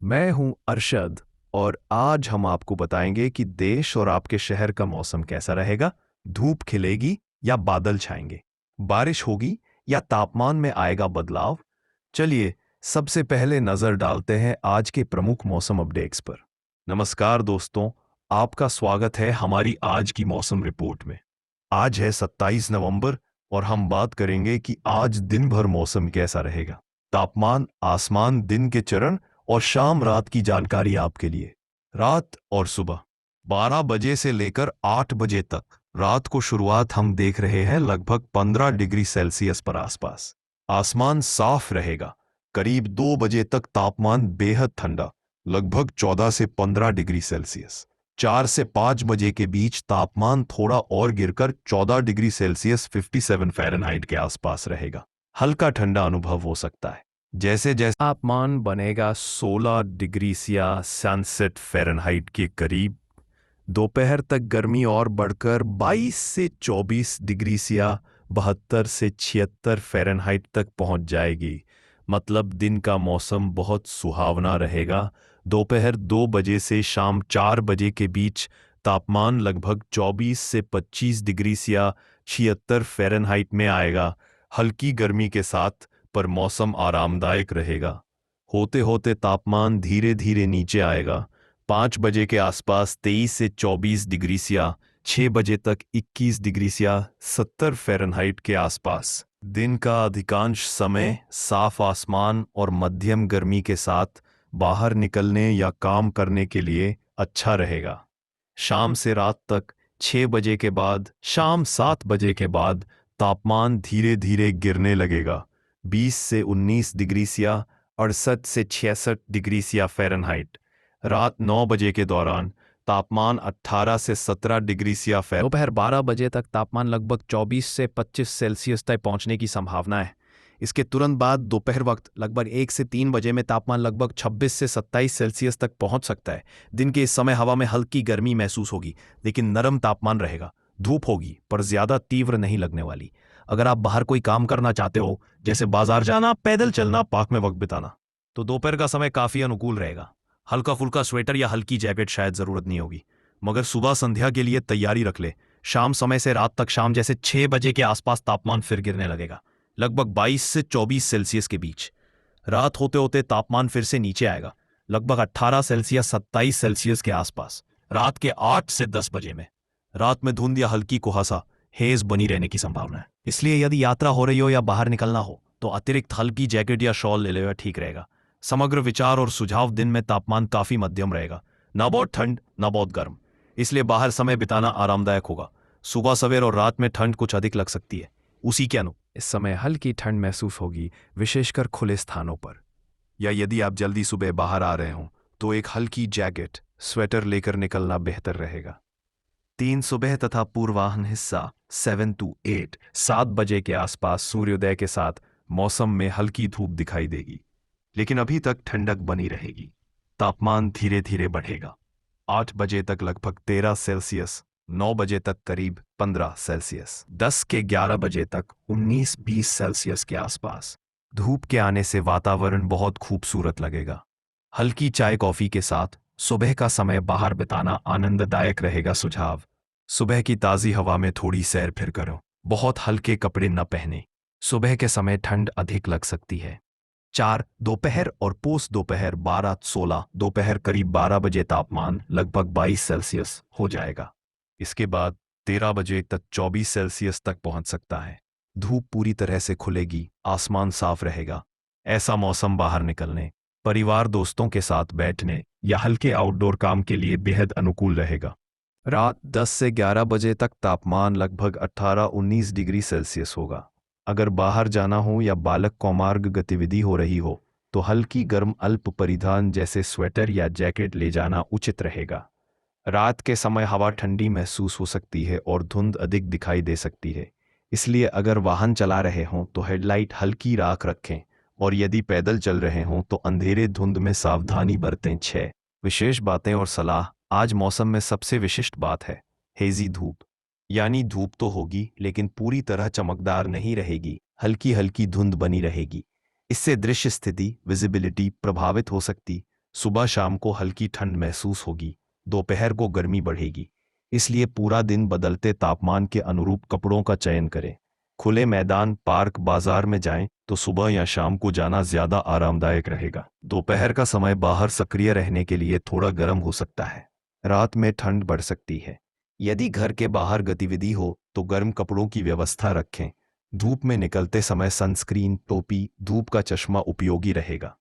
मैं हूं अरशद और आज हम आपको बताएंगे कि देश और आपके शहर का मौसम कैसा रहेगा। धूप खिलेगी या बादल छाएंगे, बारिश होगी या तापमान में आएगा बदलाव। चलिए सबसे पहले नजर डालते हैं आज के प्रमुख मौसम अपडेट्स पर। नमस्कार दोस्तों, आपका स्वागत है हमारी आज की मौसम रिपोर्ट में। आज है 27 नवंबर और हम बात करेंगे कि आज दिन भर मौसम कैसा रहेगा। तापमान, आसमान, दिन के चरण और शाम रात की जानकारी आपके लिए। रात और सुबह 12 बजे से लेकर 8 बजे तक रात को शुरुआत हम देख रहे हैं लगभग 15 डिग्री सेल्सियस पर आसपास। आसमान साफ रहेगा। करीब 2 बजे तक तापमान बेहद ठंडा, लगभग 14 से 15 डिग्री सेल्सियस। 4 से 5 बजे के बीच तापमान थोड़ा और गिरकर 14 डिग्री सेल्सियस 57 फ़ारेनहाइट के आसपास रहेगा। हल्का ठंडा अनुभव हो सकता है। जैसे जैसे तापमान बनेगा 16 डिग्री या सनसेट फ़ारेनहाइट के करीब, दोपहर तक गर्मी और बढ़कर 22 से 24 डिग्री या 72 से 76 फ़ारेनहाइट तक पहुंच जाएगी। मतलब दिन का मौसम बहुत सुहावना रहेगा। दोपहर 2 बजे से शाम 4 बजे के बीच तापमान लगभग 24 से 25 डिग्री या 76 फ़ारेनहाइट में आएगा। हल्की गर्मी के साथ, पर मौसम आरामदायक रहेगा। होते होते तापमान धीरे धीरे नीचे आएगा। 5 बजे के आसपास 23 से 24 डिग्री या 6 बजे तक 21 डिग्री या 70 फ़ारेनहाइट के आसपास। दिन का अधिकांश समय साफ आसमान और मध्यम गर्मी के साथ बाहर निकलने या काम करने के लिए अच्छा रहेगा। शाम से रात तक 6 बजे के बाद, शाम 7 बजे के बाद तापमान धीरे धीरे गिरने लगेगा। 20 से 19 डिग्री या 68 से 66 डिग्री या फ़ारेनहाइट। रात 9 बजे के दौरान तापमान 18 से 17 डिग्री या फ़ारेनहाइट। दोपहर 12 बजे तक तापमान लगभग 24 से 25 सेल्सियस तक पहुंचने की संभावना है। इसके तुरंत बाद दोपहर वक्त लगभग 1 से 3 बजे में तापमान लगभग 26 से 27 सेल्सियस तक पहुंच सकता है। दिन के इस समय हवा में हल्की गर्मी महसूस होगी, लेकिन नरम तापमान रहेगा। धूप होगी पर ज्यादा तीव्र नहीं लगने वाली। अगर आप बाहर कोई काम करना चाहते हो, जैसे बाजार जाना, पैदल चलना, पार्क में वक्त बिताना, तो दोपहर का समय काफी अनुकूल रहेगा। हल्का फुल्का स्वेटर या हल्की जैकेट शायद जरूरत नहीं होगी, मगर सुबह संध्या के लिए तैयारी रख ले। शाम समय से रात तक शाम जैसे 6 बजे के आसपास तापमान फिर गिरने लगेगा, लगभग 22 से 24 सेल्सियस के बीच। रात होते होते तापमान फिर से नीचे आएगा, लगभग 18 सेल्सियस 27 सेल्सियस के आसपास, रात के 8 से 10 बजे में। रात में धुंध या हल्की कुहासा, हेज बनी रहने की संभावना है। इसलिए यदि यात्रा हो रही हो या बाहर निकलना हो तो अतिरिक्त हल्की जैकेट या शॉल ले लेना ठीक रहेगा। समग्र विचार और सुझाव, दिन में तापमान काफी मध्यम रहेगा, ना बहुत ठंड ना बहुत गर्म, इसलिए बाहर समय बिताना आरामदायक होगा। सुबह सवेर और रात में ठंड कुछ अधिक लग सकती है। उसी के इस समय हल्की ठंड महसूस होगी, विशेषकर खुले स्थानों पर। या यदि आप जल्दी सुबह बाहर आ रहे हों तो एक हल्की जैकेट, स्वेटर लेकर निकलना बेहतर रहेगा। 3 सुबह तथा पूर्वाह्न हिस्सा 7 to 8, 7 बजे के आसपास सूर्योदय के साथ मौसम में हल्की धूप दिखाई देगी, लेकिन अभी तक ठंडक बनी रहेगी। तापमान धीरे धीरे बढ़ेगा। 8 बजे तक लगभग 13 सेल्सियस, 9 बजे तक करीब 15 सेल्सियस, 10 के 11 बजे तक 19-20 सेल्सियस के आसपास। धूप के आने से वातावरण बहुत खूबसूरत लगेगा। हल्की चाय कॉफी के साथ सुबह का समय बाहर बिताना आनंददायक रहेगा। सुझाव: सुबह की ताज़ी हवा में थोड़ी सैर फिर करो। बहुत हल्के कपड़े न पहने, सुबह के समय ठंड अधिक लग सकती है। 4 दोपहर और पोस्ट दोपहर 12-16, दोपहर करीब 12 बजे तापमान लगभग 22 सेल्सियस हो जाएगा। इसके बाद 13 बजे तक 24 सेल्सियस तक पहुंच सकता है। धूप पूरी तरह से खुलेगी, आसमान साफ रहेगा। ऐसा मौसम बाहर निकलने, परिवार दोस्तों के साथ बैठने या हल्के आउटडोर काम के लिए बेहद अनुकूल रहेगा। रात 10 से 11 बजे तक तापमान लगभग 18-19 डिग्री सेल्सियस होगा। अगर बाहर जाना हो या बालक कौमार्ग गतिविधि हो रही हो तो हल्की गर्म अल्प परिधान जैसे स्वेटर या जैकेट ले जाना उचित रहेगा। रात के समय हवा ठंडी महसूस हो सकती है और धुंध अधिक दिखाई दे सकती है, इसलिए अगर वाहन चला रहे हों तो हेडलाइट हल्की राख रखें और यदि पैदल चल रहे हों तो अंधेरे धुंध में सावधानी बरतें। 6 विशेष बातें और सलाह। आज मौसम में सबसे विशिष्ट बात है हेजी धूप, यानी धूप तो होगी लेकिन पूरी तरह चमकदार नहीं रहेगी, हल्की हल्की धुंध बनी रहेगी। इससे दृश्य स्थिति, विजिबिलिटी प्रभावित हो सकती सुबह शाम को हल्की ठंड महसूस होगी, दोपहर को गर्मी बढ़ेगी। इसलिए पूरा दिन बदलते तापमान के अनुरूप कपड़ों का चयन करें। खुले मैदान, पार्क, बाजार में जाएं तो सुबह या शाम को जाना ज्यादा आरामदायक रहेगा। दोपहर का समय बाहर सक्रिय रहने के लिए थोड़ा गर्म हो सकता है। रात में ठंड बढ़ सकती है। यदि घर के बाहर गतिविधि हो तो गर्म कपड़ों की व्यवस्था रखें। धूप में निकलते समय सनस्क्रीन, टोपी, धूप का चश्मा उपयोगी रहेगा।